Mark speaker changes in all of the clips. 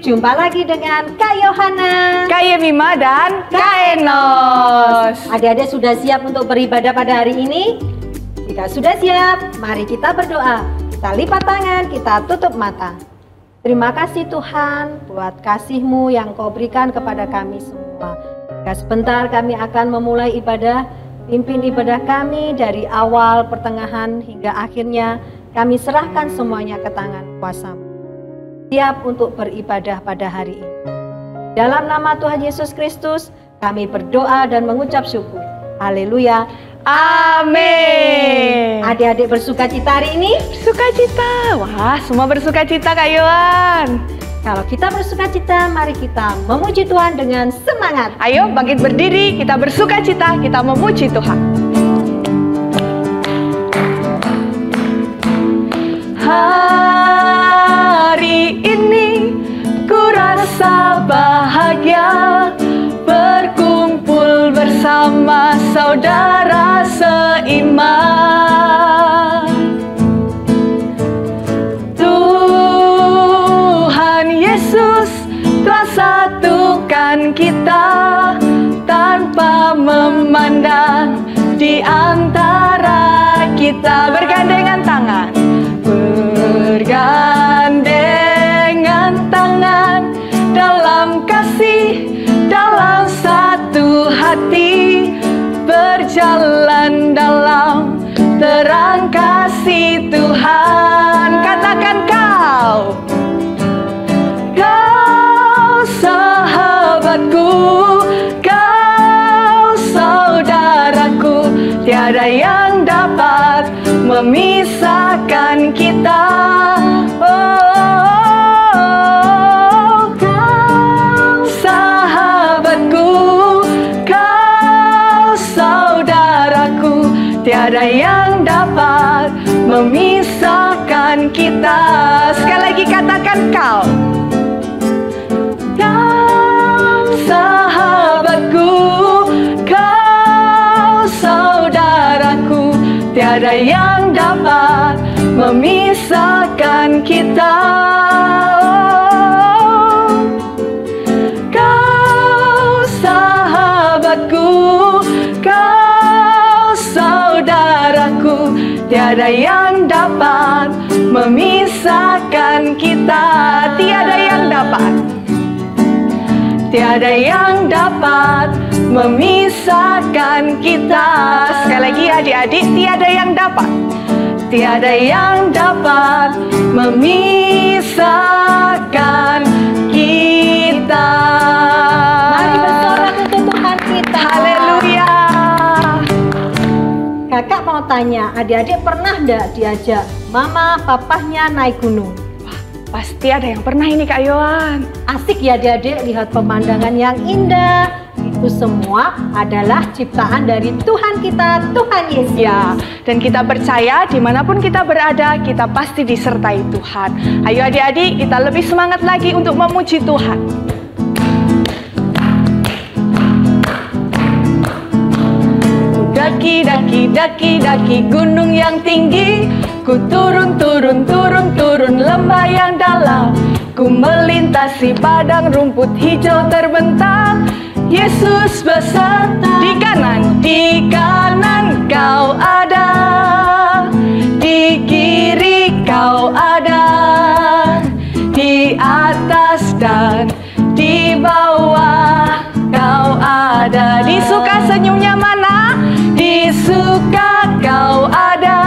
Speaker 1: Jumpa lagi dengan Kak Yohana,
Speaker 2: Kak Yemima, dan Kak Enos.
Speaker 1: Adik-adik sudah siap untuk beribadah pada hari ini? Jika sudah siap, mari kita berdoa. Kita lipat tangan, kita tutup mata. Terima kasih Tuhan buat kasih-Mu yang Kau berikan kepada kami semua. Jika sebentar kami akan memulai ibadah, pimpin ibadah kami dari awal, pertengahan, hingga akhirnya. Kami serahkan semuanya ke tangan kuasa-Mu. Siap untuk beribadah pada hari ini. Dalam nama Tuhan Yesus Kristus, kami berdoa dan mengucap syukur. Haleluya.
Speaker 2: Amin.
Speaker 1: Adik-adik bersukacita hari ini?
Speaker 2: Bersukacita. Wah, semua bersukacita Kak Yohan.
Speaker 1: Kalau kita bersukacita, mari kita memuji Tuhan dengan semangat.
Speaker 2: Ayo bangkit berdiri, kita bersukacita, kita memuji Tuhan. Hari ini ku rasa bahagia berkumpul bersama saudara seiman. Tuhan Yesus telah satukan kita tanpa memandang di antara kita. Bergandengan tangan, bergandengan tangan dalam kasih, dalam satu hati, berjalan dalam terang kasih Tuhan. Katakan kau sahabatku, kau saudaraku, tiada yang dapat memisahkan kita. Oh, kau sahabatku, kau saudaraku, tiada yang dapat memisahkan kita. Sekali lagi katakan kau. Kau sahabatku, kau saudaraku, tiada yang dapat memisahkan kita. Oh, kau sahabatku, kau saudaraku, tiada yang dapat memisahkan kita. Tiada yang dapat, tiada yang dapat memisahkan kita. Sekali lagi adik-adik, tiada yang dapat, tiada yang dapat memisahkan kita.
Speaker 1: Mari bersorak untuk Tuhan kita.
Speaker 2: Haleluya.
Speaker 1: Kakak mau tanya, adik-adik pernah enggak diajak mama papahnya naik gunung?
Speaker 2: Pasti ada yang pernah ini Kak Yohan.
Speaker 1: Asik ya adik-adik, lihat pemandangan yang indah. Itu semua adalah ciptaan dari Tuhan kita, Tuhan Yesus.
Speaker 2: Ya, dan kita percaya dimanapun kita berada, kita pasti disertai Tuhan. Ayo adik-adik, kita lebih semangat lagi untuk memuji Tuhan. Daki, daki, daki, daki gunung yang tinggi, ku turun, turun, turun, turun lembah yang dalam, ku melintasi padang rumput hijau terbentang. Yesus beserta, di kanan kau ada, di kiri kau ada, di atas dan di bawah kau ada. Di suka senyumnya mana? Di suka kau ada,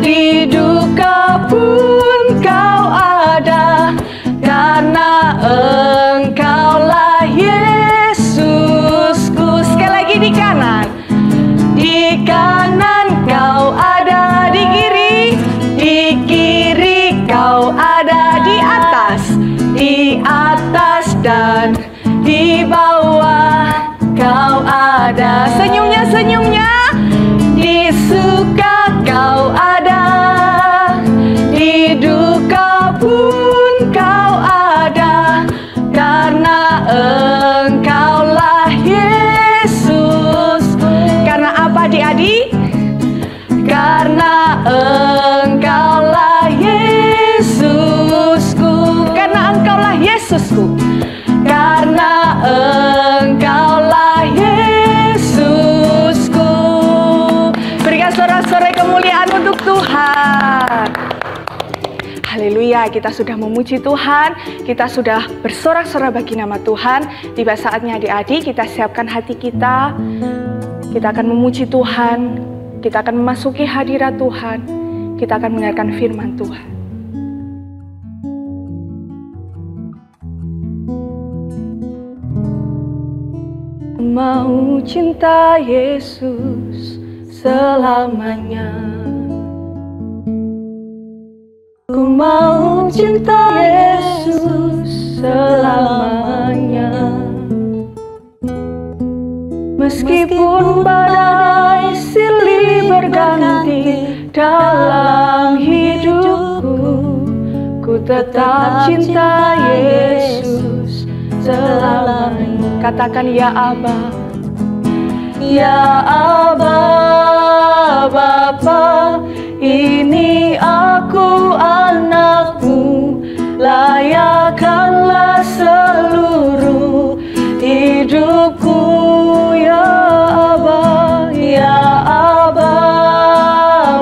Speaker 2: di duka pun kau ada, karena Engkaulah Yesusku. Sekali lagi di kanan kau ada, di kiri kau ada, di atas dan di bawah kau ada. Senyumnya, di suka kau ada, di duka pun kau ada, Yesusku. Karena Engkaulah Yesusku. Berikan sorak-sorai kemuliaan untuk Tuhan. Haleluya, kita sudah memuji Tuhan, kita sudah bersorak-sorai bagi nama Tuhan. Tiba saatnya adik-adik kita siapkan hati kita. Kita akan memuji Tuhan, kita akan memasuki hadirat Tuhan, kita akan mendengarkan firman Tuhan. Mau cinta Yesus selamanya. Ku mau cinta Yesus selamanya. Meskipun badai silih berganti dalam hidupku, ku tetap cinta Yesus selamanya. Katakan ya Aba, ya Aba, Bapa, ini aku anakmu, layakkanlah seluruh hidupku. Ya Aba, ya Aba,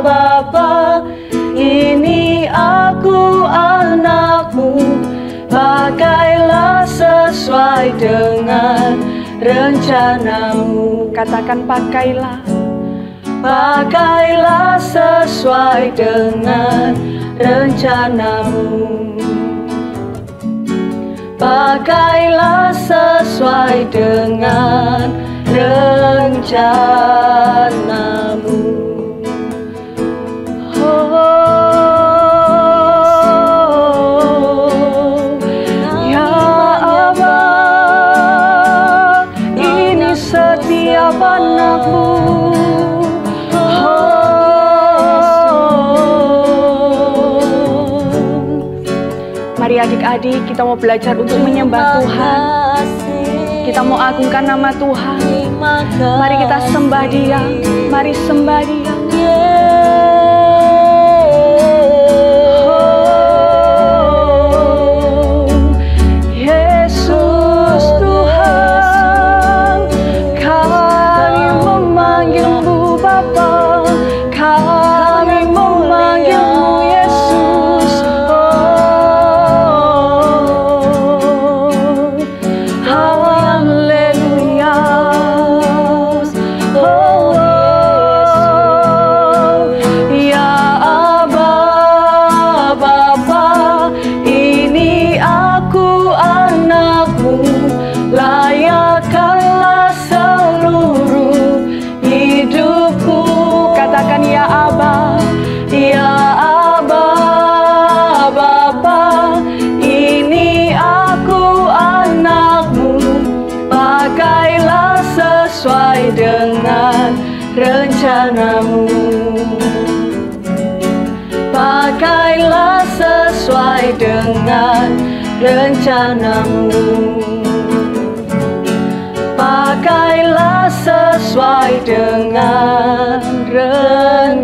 Speaker 2: Bapa, ini aku anakmu, pakailah sesuai dengan rencanamu. Katakan pakailah, pakailah sesuai dengan rencanamu. Pakailah sesuai dengan rencanamu. Anakmu, mari adik-adik kita mau belajar untuk menyembah Tuhan. Kita mau agungkan nama Tuhan. Mari kita sembah Dia. Mari sembah Dia. Dengan rencanamu, pakailah sesuai dengan rencanamu, pakailah sesuai dengan rencanamu.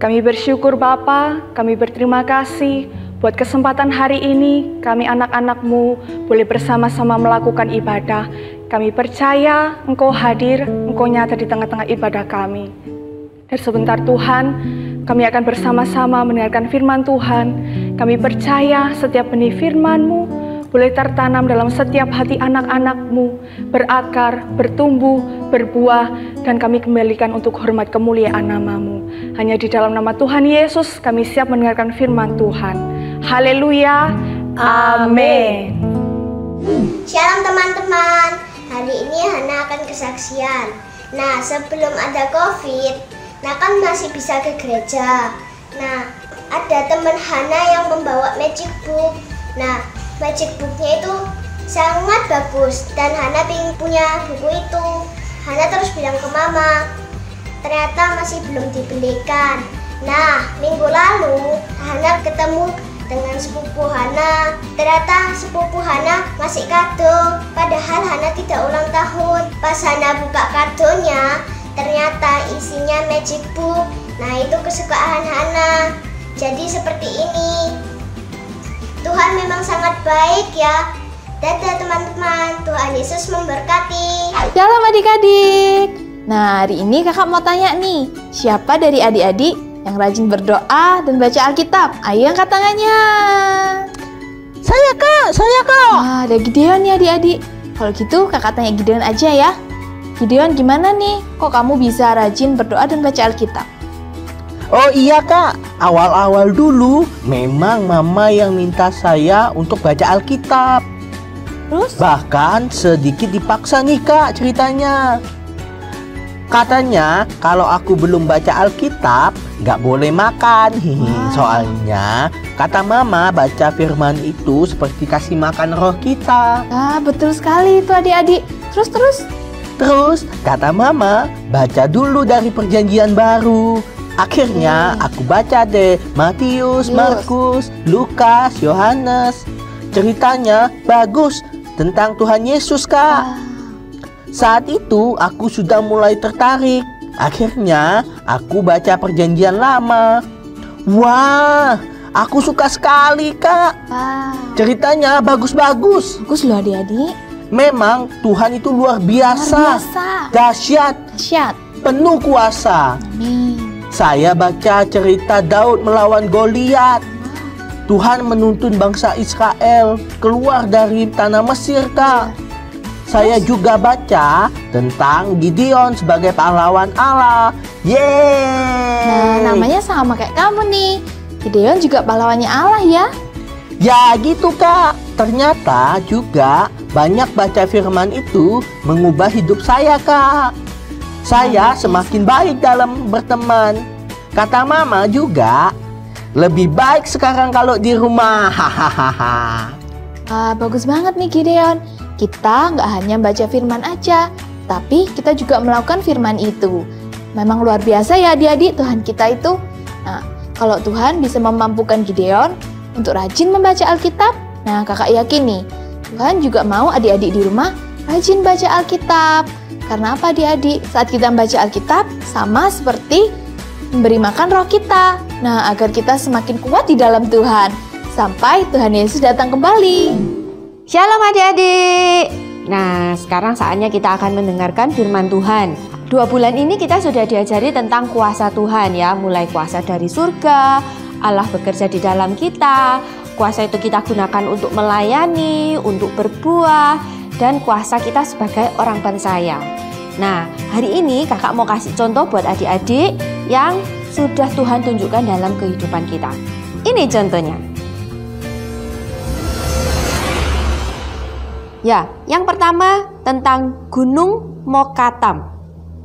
Speaker 2: Kami bersyukur Bapa, kami berterima kasih buat kesempatan hari ini, kami anak-anak-Mu boleh bersama-sama melakukan ibadah. Kami percaya Engkau hadir, Engkau nyata di tengah-tengah ibadah kami. Dan sebentar Tuhan, kami akan bersama-sama mendengarkan firman Tuhan. Kami percaya setiap benih firman-Mu boleh tertanam dalam setiap hati anak-anak-Mu, berakar, bertumbuh, berbuah, dan kami kembalikan untuk hormat kemuliaan nama-Mu. Hanya di dalam nama Tuhan Yesus kami siap mendengarkan firman Tuhan. Haleluya, amin.
Speaker 3: Shalom teman-teman, hari ini Hana akan kesaksian. Nah, sebelum ada COVID, Nah kan masih bisa ke gereja. Nah, ada teman Hana yang membawa magic book. Nah, magic booknya itu sangat bagus dan Hana pengen punya buku itu. Hana terus bilang ke mama, ternyata masih belum dibelikan. Nah, minggu lalu Hana ketemu dengan sepupu Hana. Ternyata sepupu Hana ngasih kado, padahal Hana tidak ulang tahun. Pas Hana buka kadonya, ternyata isinya magic book Nah, itu kesukaan Hana. Jadi seperti ini. Tuhan memang sangat baik ya. Dadah teman-teman, Tuhan Yesus memberkati.
Speaker 2: Shalom adik-adik. Nah, hari ini kakak mau tanya nih, siapa dari adik-adik yang rajin berdoa dan baca Alkitab? Ayo angkat tangannya.
Speaker 4: Saya kak.
Speaker 2: Wah, ada Gideon nih adik-adik. Kalau gitu kakak tanya Gideon aja ya. Gideon, gimana nih? Kok kamu bisa rajin berdoa dan baca Alkitab?
Speaker 4: Oh iya kak, awal-awal dulu memang mama yang minta saya untuk baca Alkitab.
Speaker 2: Terus?
Speaker 4: Bahkan sedikit dipaksa nih kak ceritanya. Katanya kalau aku belum baca Alkitab nggak boleh makan. Soalnya kata mama baca firman itu seperti kasih makan roh kita.
Speaker 2: Ah, betul sekali itu adik-adik. Terus?
Speaker 4: Kata mama baca dulu dari perjanjian baru. Akhirnya aku baca deh Matius, Markus, Lukas, Yohanes. Ceritanya bagus tentang Tuhan Yesus kak. Saat itu aku sudah mulai tertarik. Akhirnya aku baca perjanjian lama. Wah, aku suka sekali kak. Ceritanya bagus-bagus.
Speaker 2: Bagus loh adik-adik.
Speaker 4: Memang Tuhan itu luar biasa. Dahsyat, penuh kuasa.
Speaker 2: Amin.
Speaker 4: Saya baca cerita Daud melawan Goliat. Tuhan menuntun bangsa Israel keluar dari tanah Mesir kak. Saya juga baca tentang Gideon sebagai pahlawan Allah. Yeay!
Speaker 2: Nah, namanya sama kayak kamu nih. Gideon juga pahlawannya Allah ya.
Speaker 4: Ya gitu kak. Ternyata juga banyak baca firman itu mengubah hidup saya kak. Saya semakin baik dalam berteman. Kata mama juga, lebih baik sekarang kalau di rumah. Hahaha.
Speaker 2: Bagus banget nih Gideon. Kita nggak hanya baca firman aja, tapi kita juga melakukan firman itu. Memang luar biasa ya adik-adik Tuhan kita itu. Nah, kalau Tuhan bisa memampukan Gideon untuk rajin membaca Alkitab, nah kakak yakin nih, Tuhan juga mau adik-adik di rumah rajin baca Alkitab. Karena apa adik-adik? Saat kita membaca Alkitab, sama seperti memberi makan roh kita. Nah, agar kita semakin kuat di dalam Tuhan, sampai Tuhan Yesus datang kembali.
Speaker 5: Shalom adik-adik. Nah, sekarang saatnya kita akan mendengarkan firman Tuhan. 2 bulan ini kita sudah diajari tentang kuasa Tuhan ya. Mulai kuasa dari surga, Allah bekerja di dalam kita. Kuasa itu kita gunakan untuk melayani, untuk berbuah, dan kuasa kita sebagai orang percaya. Nah, hari ini kakak mau kasih contoh buat adik-adik yang sudah Tuhan tunjukkan dalam kehidupan kita. Ini contohnya. Ya, yang pertama tentang Gunung Mokatam.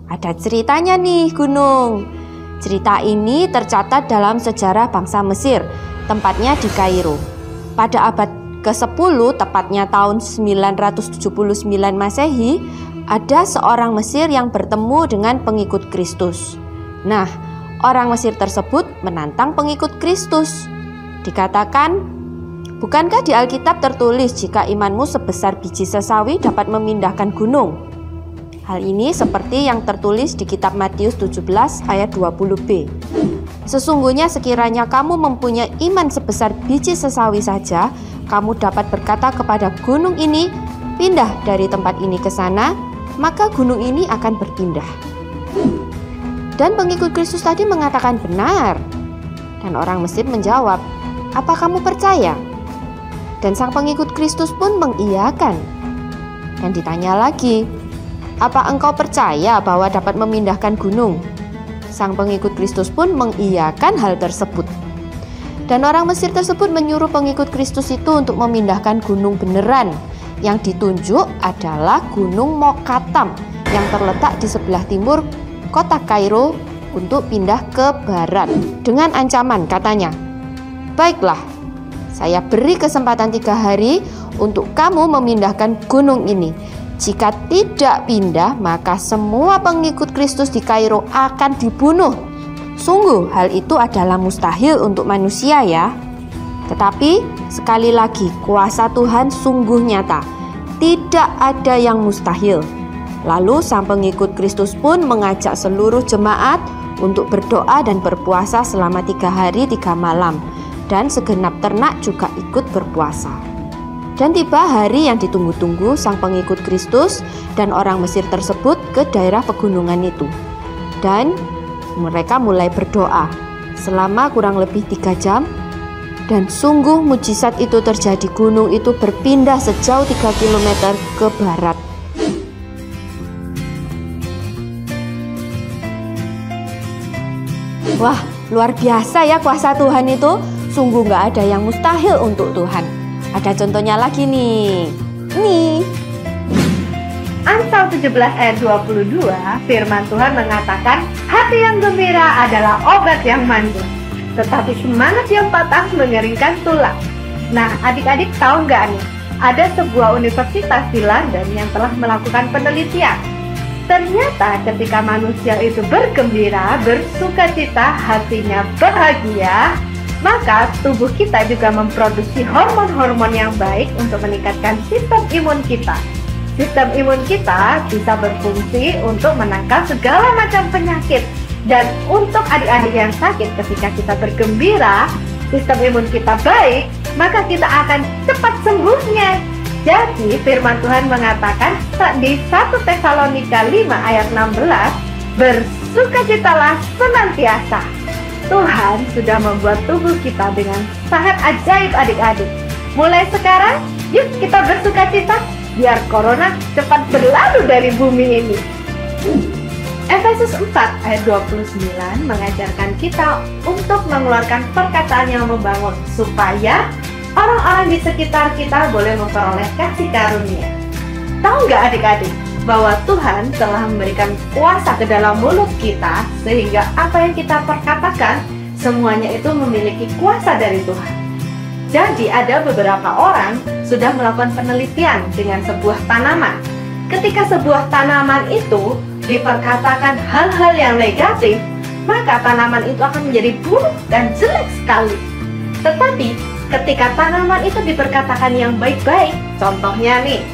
Speaker 5: Ada ceritanya nih gunung. Cerita ini tercatat dalam sejarah bangsa Mesir, tempatnya di Kairo. Pada abad ke-10, tepatnya tahun 979 Masehi, ada seorang Mesir yang bertemu dengan pengikut Kristus. Nah, orang Mesir tersebut menantang pengikut Kristus. Dikatakan, bukankah di Alkitab tertulis jika imanmu sebesar biji sesawi dapat memindahkan gunung? Hal ini seperti yang tertulis di kitab Matius 17 ayat 20b. Sesungguhnya sekiranya kamu mempunyai iman sebesar biji sesawi saja, kamu dapat berkata kepada gunung ini, pindah dari tempat ini ke sana, maka gunung ini akan berpindah. Dan pengikut Kristus tadi mengatakan benar. Dan orang Mesir menjawab, apa kamu percaya? Dan sang pengikut Kristus pun mengiyakan. Dan ditanya lagi, apa engkau percaya bahwa dapat memindahkan gunung? Sang pengikut Kristus pun mengiyakan hal tersebut. Dan orang Mesir tersebut menyuruh pengikut Kristus itu untuk memindahkan gunung beneran. Yang ditunjuk adalah Gunung Mokatam yang terletak di sebelah timur kota Kairo untuk pindah ke barat. Dengan ancaman katanya, baiklah, saya beri kesempatan 3 hari untuk kamu memindahkan gunung ini. Jika tidak pindah, maka semua pengikut Kristus di Kairo akan dibunuh. Sungguh hal itu adalah mustahil untuk manusia ya. Tetapi sekali lagi kuasa Tuhan sungguh nyata. Tidak ada yang mustahil. Lalu sang pengikut Kristus pun mengajak seluruh jemaat untuk berdoa dan berpuasa selama 3 hari 3 malam. Dan segenap ternak juga ikut berpuasa. Dan tiba hari yang ditunggu-tunggu sang pengikut Kristus dan orang Mesir tersebut ke daerah pegunungan itu. Dan mereka mulai berdoa selama kurang lebih 3 jam. Dan sungguh mujizat itu terjadi, gunung itu berpindah sejauh 3 km ke barat. Wah, luar biasa ya kuasa Tuhan itu. Sungguh nggak ada yang mustahil untuk Tuhan. Ada contohnya lagi nih. Nih.
Speaker 2: Amsal 17 ayat 22, firman Tuhan mengatakan, hati yang gembira adalah obat yang manjur, tetapi semangat yang patah mengeringkan tulang. Nah, adik-adik tahu nggak nih? Ada sebuah universitas di London yang telah melakukan penelitian. Ternyata ketika manusia itu bergembira, bersukacita, hatinya bahagia, maka tubuh kita juga memproduksi hormon-hormon yang baik untuk meningkatkan sistem imun kita. Sistem imun kita bisa berfungsi untuk menangkal segala macam penyakit. Dan untuk adik-adik yang sakit, ketika kita bergembira, sistem imun kita baik, maka kita akan cepat sembuhnya. Jadi firman Tuhan mengatakan di 1 Tesalonika 5 ayat 16, bersukacitalah senantiasa. Tuhan sudah membuat tubuh kita dengan sangat ajaib adik-adik. Mulai sekarang, yuk kita bersukacita, biar corona cepat berlalu dari bumi ini. Efesus 4 ayat 29 mengajarkan kita untuk mengeluarkan perkataan yang membangun, supaya orang-orang di sekitar kita boleh memperoleh kasih karunia. Tahu nggak adik-adik, bahwa Tuhan telah memberikan kuasa ke dalam mulut kita, sehingga apa yang kita perkatakan semuanya itu memiliki kuasa dari Tuhan. Jadi ada beberapa orang sudah melakukan penelitian dengan sebuah tanaman. Ketika sebuah tanaman itu diperkatakan hal-hal yang negatif, maka tanaman itu akan menjadi buruk dan jelek sekali. Tetapi ketika tanaman itu diperkatakan yang baik-baik, contohnya nih,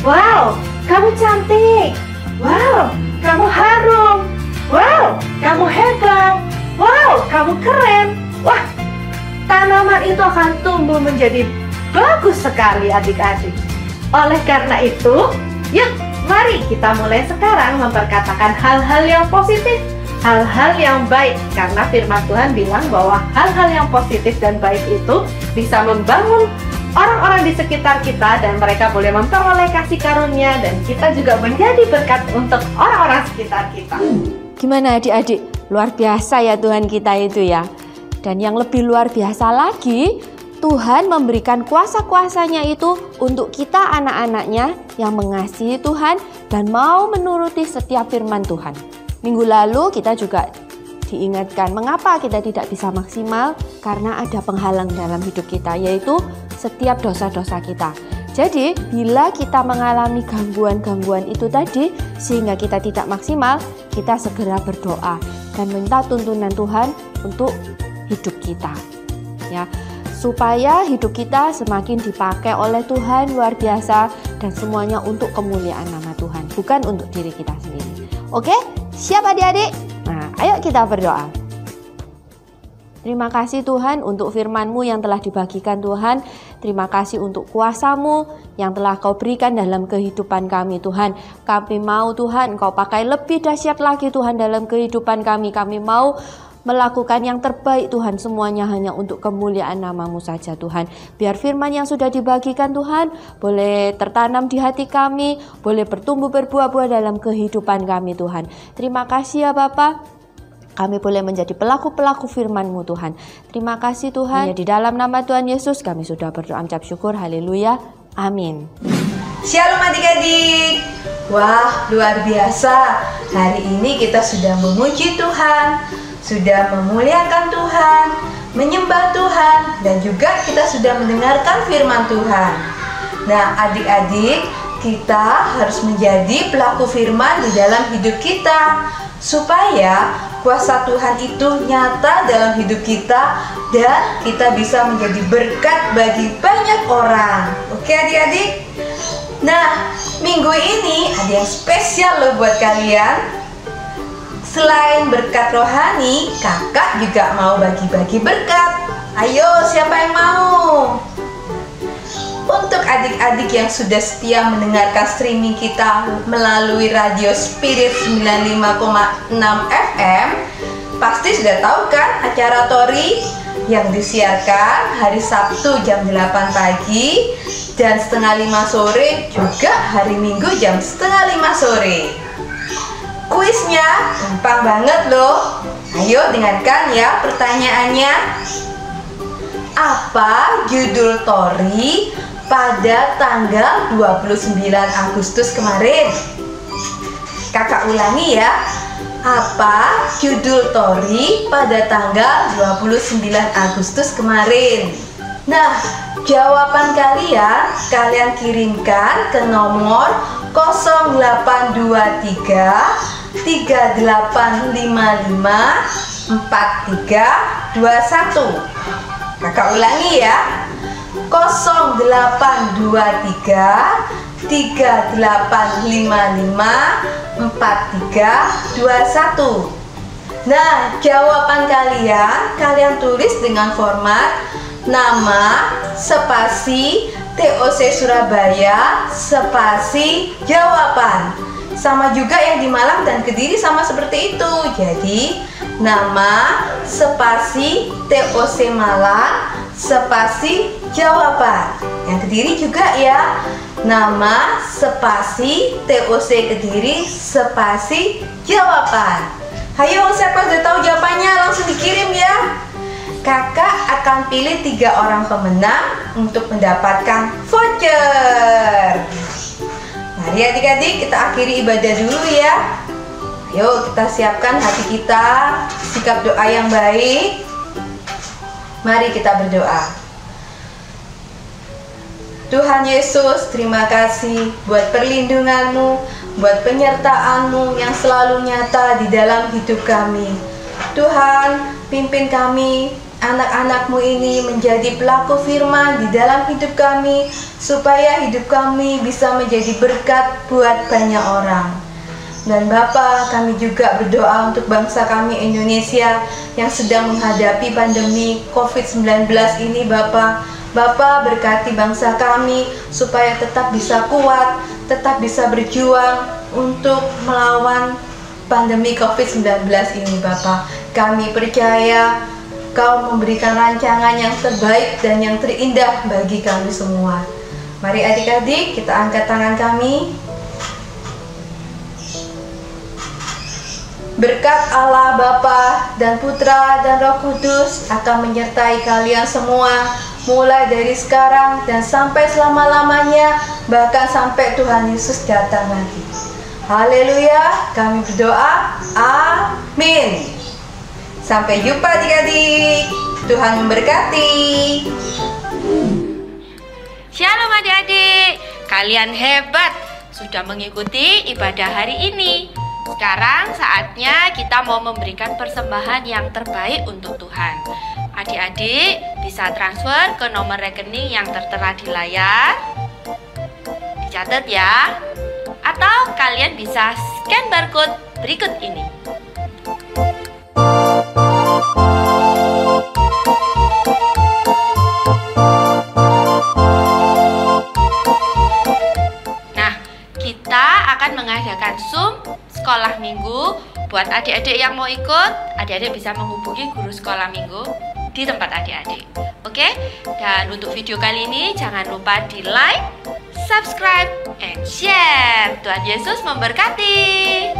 Speaker 2: wow, kamu cantik. Wow, kamu harum. Wow, kamu hebat. Wow, kamu keren. Wah, tanaman itu akan tumbuh menjadi bagus sekali adik-adik. Oleh karena itu, yuk mari kita mulai sekarang memperkatakan hal-hal yang positif, hal-hal yang baik. Karena firman Tuhan bilang bahwa hal-hal yang positif dan baik itu bisa membangun orang-orang di sekitar kita, dan mereka boleh memperoleh kasih karunia, dan kita juga menjadi berkat untuk orang-orang sekitar kita.
Speaker 5: Gimana adik-adik? Luar biasa ya Tuhan kita itu ya. Dan yang lebih luar biasa lagi, Tuhan memberikan kuasa-kuasanya itu untuk kita anak-anaknya yang mengasihi Tuhan dan mau menuruti setiap firman Tuhan. Minggu lalu kita juga diingatkan mengapa kita tidak bisa maksimal, karena ada penghalang dalam hidup kita, yaitu setiap dosa-dosa kita. Jadi bila kita mengalami gangguan-gangguan itu tadi sehingga kita tidak maksimal, kita segera berdoa dan minta tuntunan Tuhan untuk hidup kita, ya, supaya hidup kita semakin dipakai oleh Tuhan luar biasa, dan semuanya untuk kemuliaan nama Tuhan, bukan untuk diri kita sendiri. Oke, siap adik-adik? Nah, ayo kita berdoa. Terima kasih Tuhan untuk firman-Mu yang telah dibagikan Tuhan. Terima kasih untuk kuasa-Mu yang telah Kau berikan dalam kehidupan kami Tuhan. Kami mau Tuhan Kau pakai lebih dahsyat lagi Tuhan dalam kehidupan kami. Kami mau melakukan yang terbaik Tuhan, semuanya hanya untuk kemuliaan nama-Mu saja Tuhan. Biar firman yang sudah dibagikan Tuhan boleh tertanam di hati kami, boleh bertumbuh berbuah-buah dalam kehidupan kami Tuhan. Terima kasih ya Bapa, kami boleh menjadi pelaku-pelaku firman-Mu Tuhan. Terima kasih Tuhan. Di dalam nama Tuhan Yesus kami sudah berdoa mengucap syukur. Haleluya. Amin.
Speaker 6: Shalom adik-adik. Wah, luar biasa. Hari ini kita sudah memuji Tuhan, sudah memuliakan Tuhan, menyembah Tuhan, dan juga kita sudah mendengarkan firman Tuhan. Nah, adik-adik, kita harus menjadi pelaku firman di dalam hidup kita, supaya kuasa Tuhan itu nyata dalam hidup kita dan kita bisa menjadi berkat bagi banyak orang. Oke adik-adik? Nah, minggu ini ada yang spesial loh buat kalian. Selain berkat rohani, kakak juga mau bagi-bagi berkat. Ayo, siapa yang mau? Untuk adik-adik yang sudah setia mendengarkan streaming kita melalui Radio Spirit 95,6 FM, pasti sudah tahu kan acara Tori yang disiarkan hari Sabtu jam 8 pagi dan setengah 5 sore, juga hari Minggu jam setengah 5 sore. Kuisnya gampang banget loh. Ayo dengarkan ya pertanyaannya. Apa judul Tori pada tanggal 29 Agustus kemarin? Kakak ulangi ya. Apa judul Tori pada tanggal 29 Agustus kemarin? Nah, jawaban kalian kirimkan ke nomor 0823 3855 4321. Kakak ulangi ya. 0823 3855 4321. Nah, jawaban kalian tulis dengan format nama spasi TOC Surabaya spasi jawaban. Sama juga yang di Malang dan Kediri sama seperti itu. Jadi nama spasi TOC Malang spasi jawaban. Yang Kediri juga ya. Nama spasi TOC Kediri spasi jawaban. Hayo, siapa sudah tahu jawabannya langsung dikirim ya. Kakak akan pilih 3 orang pemenang untuk mendapatkan voucher. Mari adik-adik kita akhiri ibadah dulu ya. Ayo kita siapkan hati kita, sikap doa yang baik. Mari kita berdoa. Tuhan Yesus, terima kasih buat perlindungan-Mu, buat penyertaan-Mu yang selalu nyata di dalam hidup kami. Tuhan, pimpin kami, anak-anak-Mu ini menjadi pelaku firman di dalam hidup kami, supaya hidup kami bisa menjadi berkat buat banyak orang. Dan Bapa, kami juga berdoa untuk bangsa kami Indonesia yang sedang menghadapi pandemi COVID-19 ini Bapa. Bapa, berkati bangsa kami supaya tetap bisa kuat, tetap bisa berjuang untuk melawan pandemi COVID-19 ini Bapa. Kami percaya Kau memberikan rancangan yang terbaik dan yang terindah bagi kami semua. Mari adik-adik kita angkat tangan kami. Berkat Allah Bapa dan Putra dan Roh Kudus akan menyertai kalian semua, mulai dari sekarang dan sampai selama-lamanya, bahkan sampai Tuhan Yesus datang lagi. Haleluya, kami berdoa, amin. Sampai jumpa adik-adik. Tuhan memberkati.
Speaker 5: Shalom adik-adik, kalian hebat sudah mengikuti ibadah hari ini. Sekarang saatnya kita mau memberikan persembahan yang terbaik untuk Tuhan. Adik-adik bisa transfer ke nomor rekening yang tertera di layar. Dicatat ya. Atau kalian bisa scan barcode berikut ini. Mengadakan Zoom sekolah minggu. Buat adik-adik yang mau ikut, adik-adik bisa menghubungi guru sekolah minggu di tempat adik-adik. Oke? Dan untuk video kali ini jangan lupa di like, subscribe, and share. Tuhan Yesus memberkati.